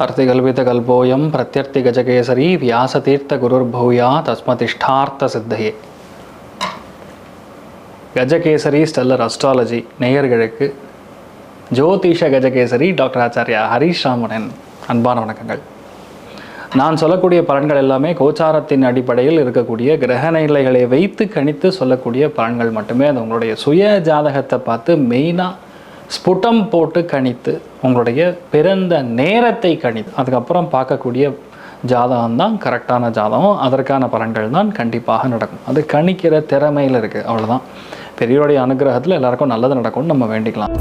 अर्तिकल्पितकल्पोऽयं प्रत्यर्थिगजकेसरी व्यासतीर्थगुरुर्भूया तस्मतिष्ठार्थसिद्धये. Gajakesari stellar astrology நேயர்களுக்கு ஜோதிஷ Gajakesari doctor Acharya Harish ராமனின் அன்பான வணக்கங்கள். நான் சொல்லக்கூடிய பலன்கள் எல்லாமே கோச்சாரத்தின் அடிப்படையில் இருக்கக்கூடிய கிரக நிலைகளை வைத்து கணித்து சொல்லக்கூடிய பலன்கள் மட்டுமே. அது உங்களுடைய சுய ஜாதகத்தை பார்த்து மெயினாக ஸ்புடம் போட்டு கணித்து உங்களுடைய பிறந்த நேரத்தை கணித்து அதுக்கப்புறம் பார்க்கக்கூடிய ஜாதகம் தான் கரெக்டான ஜாதகம். அதற்கான பலன்கள் தான் கண்டிப்பாக நடக்கும். அது கணிக்கிற திறமையில் இருக்குது, அவ்வளோதான். பெரியோருடைய அனுகிரகத்தில் எல்லாருக்கும் நல்லது நடக்கும்னு நம்ம வேண்டிக்கலாம்.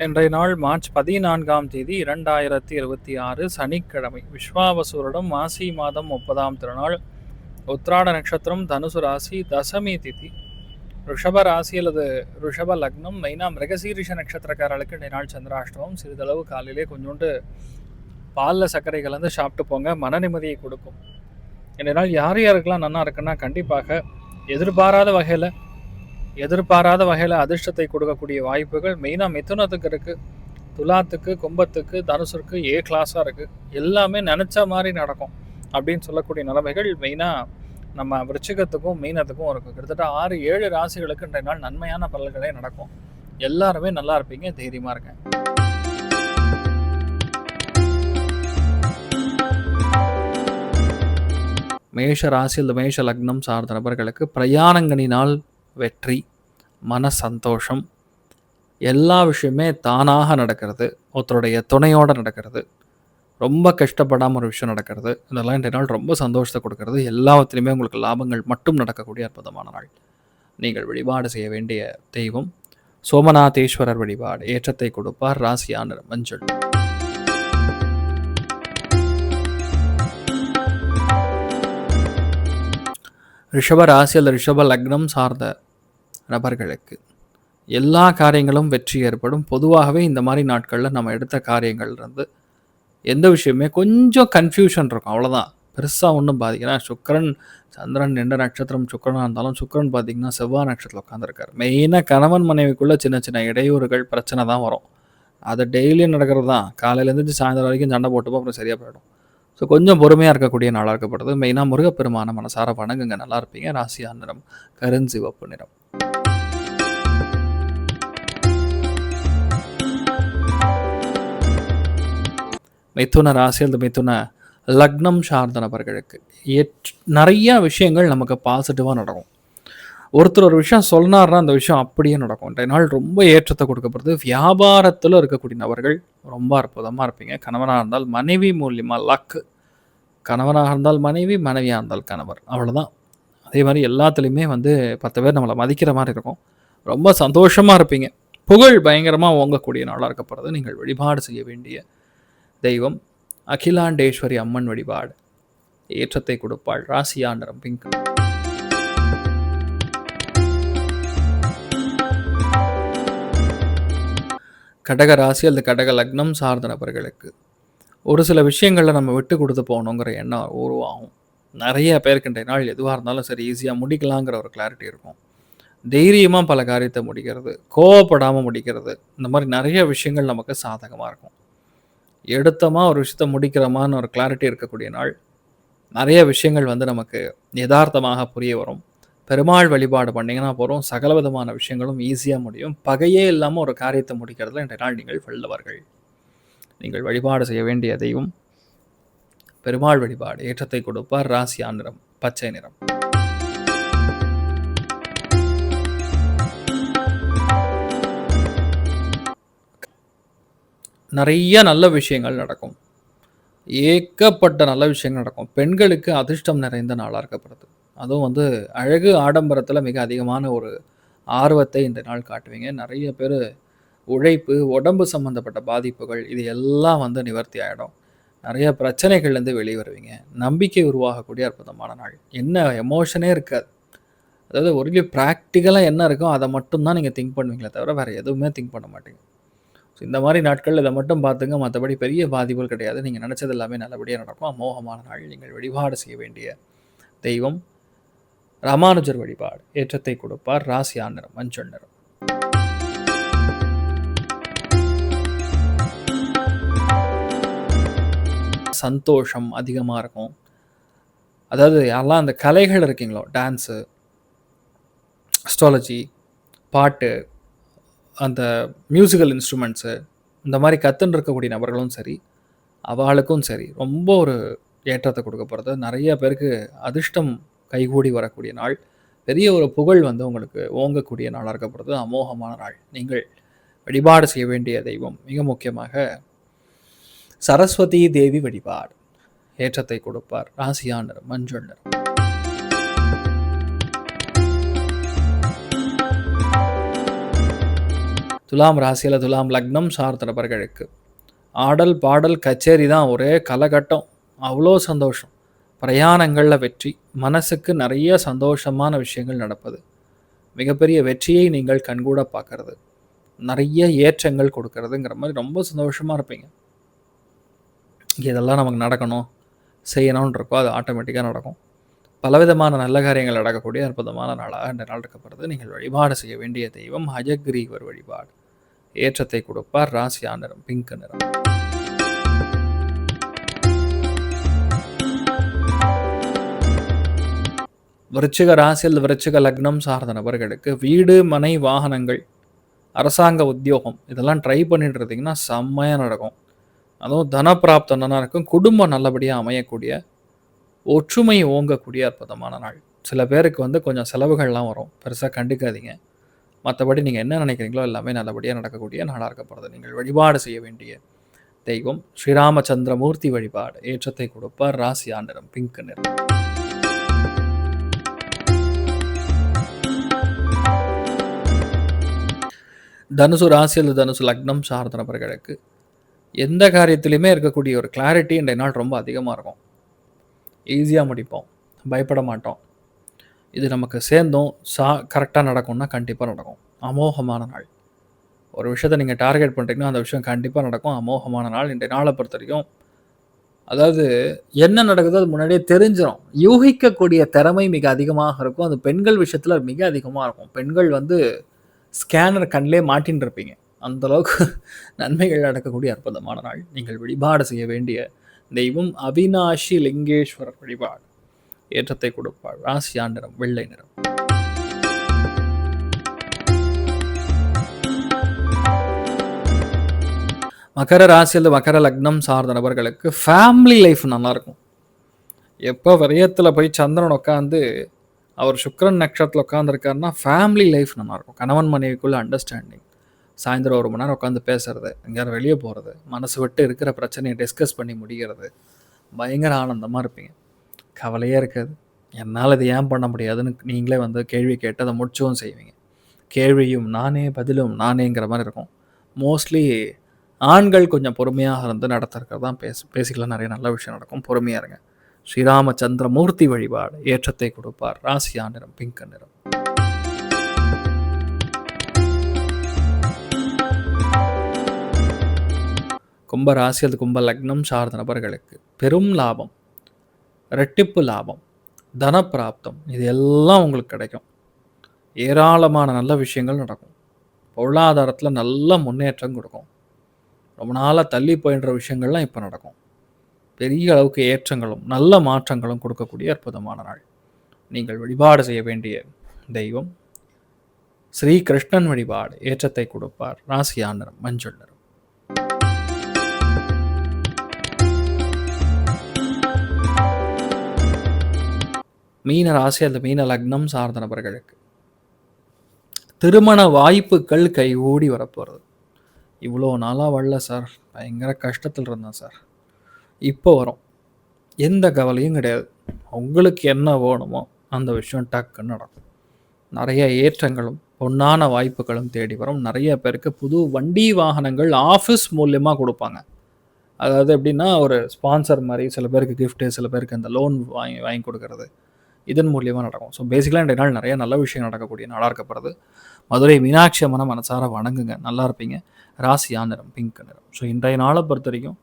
இன்றைய நாள் மார்ச் 14ஆம் தேதி 2026 சனிக்கிழமை. விஸ்வாவசூரிடம் மாசி மாதம் 30ஆம் திருநாள். உத்திராட நட்சத்திரம், தனுசு ராசி, தசமி திதி, ரிஷப ராசி அல்லது ரிஷப லக்னம். மெயினாக மிருகசீரிஷ நட்சத்திரக்காரர்களுக்கு இன்றைய நாள் சந்திராஷ்டமம். சிறிதளவு காலையிலே கொஞ்சோண்டு பாலில் சர்க்கரை கலந்து சாப்பிட்டு போங்க, மன நிம்மதியை கொடுக்கும். இன்றைய நாள் யார் யாருக்கெல்லாம் நல்லா இருக்குன்னா, கண்டிப்பாக எதிர்பாராத வகையில் அதிர்ஷ்டத்தை கொடுக்கக்கூடிய வாய்ப்புகள் மெயினாக மிதுனத்துக்கு இருக்குது, துலாத்துக்கு, கும்பத்துக்கு, தனுசுக்கு ஏ கிளாஸாக இருக்குது. எல்லாமே நினச்ச மாதிரி நடக்கும் அப்படின்னு சொல்லக்கூடிய நிலைமைகள் மெயினாக நம்ம விருச்சிகத்துக்கும் மீனத்துக்கும் இருக்குது. கிட்டத்தட்ட 6-7 ராசிகளுக்கு இன்றைய நாள் நன்மையான பலன்களே நடக்கும். எல்லாருமே நல்லா இருப்பீங்க, தைரியமாக இருக்கேன். மேஷ ராசி அல்லது மேஷ லக்னம் சார்ந்த நபர்களுக்கு பிரயாணங்களினால் வெற்றி, மன சந்தோஷம், எல்லா விஷயமே தானாக நடக்கிறது, ஒருத்தருடைய துணையோடு நடக்கிறது, ரொம்ப கஷ்டப்படாமல் ஒரு விஷயம் நடக்கிறது. இதெல்லாம் இன்றைய நாள் ரொம்ப சந்தோஷத்தை கொடுக்கறது. எல்லாவற்றிலுமே உங்களுக்கு லாபங்கள் மட்டும் நடக்கக்கூடிய அற்புதமான நாள். நீங்கள் வழிபாடு செய்ய வேண்டிய தெய்வம் சோமநாதேஸ்வரர் வழிபாடு. ஏற்றத்தை கொடுப்பார். ராசியான மஞ்சள். ரிஷப ராசி அல்லது ரிஷப லக்னம் சார்ந்த நபர்களுக்கு எல்லா காரியங்களும் வெற்றி ஏற்படும். பொதுவாகவே இந்த மாதிரி நாட்களில் நம்ம எடுத்த காரியங்கள் இருந்து எந்த விஷயமே கொஞ்சம் கன்ஃபியூஷன் இருக்கும், அவ்வளோதான். பெருசாக ஒன்றும் பாதிக்கலாம். சுக்கிரன் சந்திரன் எந்த நட்சத்திரம் சுக்கிரனாக இருந்தாலும் சுக்கிரன் பார்த்திங்கன்னா செவ்வாய் நட்சத்திரத்தில் உட்காந்துருக்காரு. மெயினாக கணவன் மனைவிக்குள்ளே சின்ன சின்ன இடையூறுகள் பிரச்சனை தான் வரும். அது டெய்லியும் நடக்கிறது தான். காலையிலேருந்து சாயந்தரம் வரைக்கும் சண்டை போட்டுப்போ அப்புறம் சரியாக போயிடும். ஸோ கொஞ்சம் பொறுமையாக இருக்கக்கூடிய நாளாக இருக்கப்படுது. மெயினாக முருகப்பெருமான மனசார வணங்குங்க, நல்லா இருப்பீங்க. ராசியா நிறம் கருஞ்சிவப்பு நிறம். மிதுன ராசி அல்லது மிதுன லக்னம் சார்ந்த நபர்களுக்கு நிறைய விஷயங்கள் நமக்கு பாசிட்டிவாக நடக்கும். ஒருத்தர் ஒரு விஷயம் சொன்னார்னா அந்த விஷயம் அப்படியே நடக்கும். இன்றைய நாள் ரொம்ப ஏற்றத்தை கொடுக்கப்படுது. வியாபாரத்தில் இருக்கக்கூடிய நபர்கள் ரொம்ப அற்புதமாக இருப்பீங்க. கணவனாக இருந்தால் மனைவி மூலியமாக லக்கு, கணவனாக இருந்தால் மனைவி, மனைவியாக இருந்தால் கணவர், அவ்வளோதான். அதே மாதிரி எல்லாத்துலேயுமே 10 பேர் நம்மளை மதிக்கிற மாதிரி இருக்கும். ரொம்ப சந்தோஷமாக இருப்பீங்க. புகழ் பயங்கரமாக ஓங்கக்கூடிய நாளாக இருக்கப்படுது. நீங்கள் வழிபாடு செய்ய வேண்டிய தெய்வம் அகிலாண்டேஸ்வரி அம்மன் வழிபாடு. ஏற்றத்தை கொடுப்பாள். ராசியா நிறம் பிங்க். கடக ராசி அல்லது கடக லக்னம் சார்ந்த நபர்களுக்கு ஒரு சில விஷயங்களில் நம்ம விட்டு கொடுத்து போகணுங்கிற எண்ணம் உருவாகும். நிறைய பேருக்கு இன்றைய நாள் எதுவாக இருந்தாலும் சரி ஈஸியாக முடிக்கலாங்கிற ஒரு கிளாரிட்டி இருக்கும். தைரியமாக பல காரியத்தை முடிக்கிறது, கோவப்படாமல் முடிக்கிறது, இந்த மாதிரி நிறைய விஷயங்கள் நமக்கு சாதகமாக இருக்கும். எடுத்தமாக ஒரு விஷயத்தை முடிக்கிறோமான்னு ஒரு கிளாரிட்டி இருக்கக்கூடிய நாள். நிறைய விஷயங்கள் நமக்கு யதார்த்தமாக புரிய வரும். பெருமாள் வழிபாடு பண்ணிங்கன்னா போகிறோம், சகல விதமான விஷயங்களும் ஈஸியாக முடியும். பகையே இல்லாமல் ஒரு காரியத்தை முடிக்கிறதுல இன்றைய நாள் நீங்கள் வெல்லவர்கள். நீங்கள் வழிபாடு செய்ய வேண்டிய தெய்வம் பெருமாள் வழிபாடு. ஏற்றத்தை கொடுப்பார். ராசியா நிறம் பச்சை நிறம். நிறைய நல்ல விஷயங்கள் நடக்கும். ஏகப்பட்ட நல்ல விஷயங்கள் நடக்கும். பெண்களுக்கு அதிர்ஷ்டம் நிறைந்த நாளாக இருக்கப்படுது. அதுவும் அழகு ஆடம்பரத்தில் மிக அதிகமான ஒரு ஆர்வத்தை இந்த நாள் காட்டுவீங்க. நிறைய பேர் உழைப்பு, உடம்பு சம்மந்தப்பட்ட பாதிப்புகள் இது எல்லாம் நிவர்த்தி ஆகிடும். நிறைய பிரச்சனைகள்லேருந்து வெளியே வருவீங்க. நம்பிக்கை உருவாகக்கூடிய அற்புதமான நாள். என்ன எமோஷனே இருக்காது. அதாவது ஒரு ப்ராக்டிக்கலாக என்ன இருக்கோ அதை மட்டும்தான் நீங்கள் திங்க் பண்ணுவீங்களே தவிர வேறு எதுவுமே திங்க் பண்ண மாட்டீங்க. ஸோ இந்த மாதிரி நாட்கள் இதை மட்டும் பார்த்துங்க, மற்றபடி பெரிய பாதிப்புகள் கிடையாது. நீங்கள் நினச்சது எல்லாமே நல்லபடியாக நடக்கும். அமோகமான நாள். நீங்கள் வழிபாடு செய்ய வேண்டிய தெய்வம் ராமானுஜர் வழிபாடு ஏற்றத்தை கொடுப்பார். ராசி நிறம் மஞ்சள் நிறம். சந்தோஷம் அதிகமாக இருக்கும். அதாவது யாரெல்லாம் அந்த கலைகள் இருக்கீங்களோ, டான்ஸு, அஸ்ட்ராலஜி, பாட்டு, அந்த மியூசிக்கல் இன்ஸ்ட்ருமெண்ட்ஸு, இந்த மாதிரி கற்றுன்னு இருக்கக்கூடிய நபர்களும் சரி, அவளுக்கும் சரி ரொம்ப ஒரு ஏற்றத்தை கொடுக்க போகிறது. நிறைய பேருக்கு அதிர்ஷ்டம் கைகூடி வரக்கூடிய நாள். பெரிய ஒரு புகழ் உங்களுக்கு ஓங்கக்கூடிய நாளாக இருக்கப்படுறது. அமோகமான நாள். நீங்கள் வழிபாடு செய்ய வேண்டிய தெய்வம் மிக முக்கியமாக சரஸ்வதி தேவி வழிபாடு ஏற்றத்தை கொடுப்பார். ராசியா நிறம் மஞ்சள் நிறம். துலாம் ராசியில் துலாம் லக்னம் சார்ந்த நபர்களுக்கு ஆடல் பாடல் கச்சேரி தான் ஒரே கலகட்டம். அவ்வளோ சந்தோஷம். பிரயாணங்களில் வெற்றி, மனசுக்கு நிறைய சந்தோஷமான விஷயங்கள் நடப்பது, மிகப்பெரிய வெற்றியை நீங்கள் கண்கூட பார்க்கறது, நிறைய ஏற்றங்கள் கொடுக்கறதுங்கிற மாதிரி ரொம்ப சந்தோஷமாக இருப்பீங்க. இதெல்லாம் நமக்கு நடக்கணும், செய்யணும்னு இருக்கோ அது ஆட்டோமேட்டிக்காக நடக்கும். பலவிதமான நல்ல காரியங்கள் நடக்கக்கூடிய அற்புதமான நாளாக இந்த நாள் இருக்கப்படுறது. நீங்கள் வழிபாடு செய்ய வேண்டிய தெய்வம் ஹயக்ரீவர் வழிபாடு ஏற்றத்தை கொடுப்பார். ராசியா நிறம் பிங்க் நிறம். விருச்சிக ராசியில் விருச்சிக லக்னம் சார்ந்த நபர்களுக்கு வீடு, மனை, வாகனங்கள், அரசாங்க உத்தியோகம் இதெல்லாம் ட்ரை பண்ணிட்டு இருந்தீங்கன்னா செம்மையாக நடக்கும். அதுவும் தனப்பிராப்தம் நல்லா இருக்கும். குடும்பம் நல்லபடியாக அமையக்கூடிய, ஒற்றுமை ஓங்கக்கூடிய அற்புதமான நாள். சில பேருக்கு கொஞ்சம் செலவுகள்லாம் வரும், பெருசாக கண்டுக்காதீங்க. மற்றபடி நீங்கள் என்ன நினைக்கிறீங்களோ எல்லாமே நல்லபடியாக நடக்கக்கூடிய நாளாக இருக்கப்படுறது. நீங்கள் வழிபாடு செய்ய வேண்டிய தெய்வம் ஸ்ரீராமச்சந்திரமூர்த்தி வழிபாடு ஏற்றத்தை கொடுப்பார். ராசியா நிறம் பிங்க் நிறம். தனுசு ராசியில் தனுசு லக்னம் சார்ந்த நபர்களுக்கு எந்த காரியத்திலையுமே இருக்கக்கூடிய ஒரு கிளாரிட்டி இன்றைய நாள் ரொம்ப அதிகமாக இருக்கும். ஈஸியாக முடிப்போம், பயப்பட மாட்டோம். இது நமக்கு சேர்ந்தும் கரெக்டாக நடக்கும்னா கண்டிப்பாக நடக்கும். அமோகமான நாள். ஒரு விஷயத்தை நீங்கள் டார்கெட் பண்ணுறீங்கன்னா அந்த விஷயம் கண்டிப்பாக நடக்கும். அமோகமான நாள் இன்றைய நாளை பொறுத்த வரைக்கும். அதாவது என்ன நடக்குதோ அது முன்னாடியே தெரிஞ்சிடும். யூகிக்கக்கூடிய திறமை மிக அதிகமாக இருக்கும். அது பெண்கள் விஷயத்தில் மிக அதிகமாக இருக்கும். பெண்கள் ஸ்கேனர் கண்ணிலே மாட்டின்னு இருப்பீங்க. அந்தளவுக்கு நன்மைகள் நடக்கக்கூடிய அற்புதமான நாள். நீங்கள் வழிபாடு செய்ய வேண்டிய தெய்வம் அவினாஷி லிங்கேஸ்வரர் வழிபாடு ஏற்றத்தை கொடுப்பாள். ராசியா நிறம் வெள்ளை நிறம். மகர ராசியில் மகர லக்னம் சார்ந்த நபர்களுக்கு ஃபேமிலி லைஃப் நல்லாயிருக்கும். எப்போ விரயத்தில் போய் சந்திரன் உட்காந்து அவர் சுக்கிரன் நட்சத்திரத்தில் உட்காந்துருக்காருன்னா ஃபேமிலி லைஃப் நல்லாயிருக்கும். கணவன் மனைவிக்குள்ள அண்டர்ஸ்டாண்டிங், சாயந்தரம் 1 மணி நேரம் உட்காந்து பேசுறது, எங்கேயாவது வெளியே போகிறது, மனசு விட்டு இருக்கிற பிரச்சனையை டிஸ்கஸ் பண்ணி முடிகிறது, பயங்கர ஆனந்தமாக இருப்பீங்க. கவலையே இருக்காது. என்னால் இது ஏன் பண்ண முடியாதுன்னு நீங்களே கேள்வி கேட்டு அதை முடிச்சவும் செய்வீங்க. கேள்வியும் நானே பதிலும் நானேங்கிற மாதிரி இருக்கும். மோஸ்ட்லி ஆண்கள் கொஞ்சம் பொறுமையாக இருந்து நடத்துறது தான் பேசிக்கலாம். நிறைய நல்ல விஷயம் நடக்கும். பொறுமையாக இருங்க. ஸ்ரீராமச்சந்திரமூர்த்தி வழிபாடு ஏற்றத்தை கொடுப்பார். ராசியா நிறம் பிங்க் நிறம். கும்ப ராசியில் கும்ப லக்னம் சார்ந்த நபர்களுக்கு பெரும் லாபம், இரட்டிப்பு லாபம், தனப்பிராப்தம் இது எல்லாம் உங்களுக்கு கிடைக்கும். ஏராளமான நல்ல விஷயங்கள் நடக்கும். பொருளாதாரத்தில் நல்ல முன்னேற்றம் கொடுக்கும். ரொம்ப நாளாக தள்ளி போயின்ற விஷயங்கள்லாம் இப்போ நடக்கும். பெரிய அளவுக்கு ஏற்றங்களும் நல்ல மாற்றங்களும் கொடுக்கக்கூடிய அற்புதமான நாள். நீங்கள் வழிபாடு செய்ய வேண்டிய தெய்வம் ஸ்ரீ கிருஷ்ணன் வழிபாடு ஏற்றத்தை கொடுப்பார். ராசியா நிறம் மஞ்சள் நிறம். மீன ராசி அந்த மீன லக்னம் சார்ந்த நபர்களுக்கு திருமண வாய்ப்புகள் கைகூடி வரப்போகிறது. இவ்வளோ நாளாக வரல சார், பயங்கர கஷ்டத்தில் இருந்தேன் சார், இப்போ வரும். எந்த கவலையும் கிடையாது. உங்களுக்கு என்ன வேணுமோ அந்த விஷயம் டக்குன்னு நடக்கும். நிறைய ஏற்றங்களும் பொன்னான வாய்ப்புகளும் தேடி வரும். நிறைய பேருக்கு புது வண்டி வாகனங்கள் ஆஃபீஸ் மூலியமாக கொடுப்பாங்க. அதாவது எப்படின்னா ஒரு ஸ்பான்சர் மாதிரி, சில பேருக்கு கிஃப்ட்டு, சில பேருக்கு அந்த லோன் வாங்கி கொடுக்கறது, இதன் மூலியமாக நடக்கும். ஸோ பேசிக்கலாக இன்றைய நாள் நிறைய நல்ல விஷயம் நடக்கக்கூடிய நாளாக இருக்கப்படுறது. மதுரை மீனாட்சி அம்மனை மனசார வணங்குங்க, நல்லா இருப்பீங்க. ராசியா நிறம் பிங்க் நிறம். ஸோ இன்றைய நாளை பொறுத்த வரைக்கும்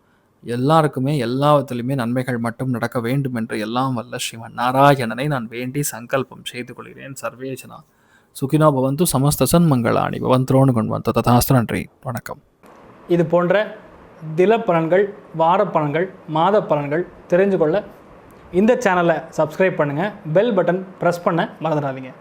எல்லாருக்குமே எல்லா விதத்திலுமே நன்மைகள் மட்டும் நடக்க வேண்டும் என்று எல்லாம் வல்ல ஸ்ரீமன் நாராயணனை நான் வேண்டி சங்கல்பம் செய்து கொள்கிறேன். சர்வேஜனா சுகினோ பவந்து சமஸ்த சன்மங்களாணி பவந்த்ரோணு கொண்டு ததாஸ்து. நன்றி, வணக்கம். இது போன்ற தில பலன்கள், வார பலன்கள், மாத பலன்கள் தெரிஞ்சு கொள்ள இந்த சேனலை சப்ஸ்கிரைப் பண்ணுங்கள். பெல் பட்டன் ப்ரெஸ் பண்ண மறந்துடாதீங்க.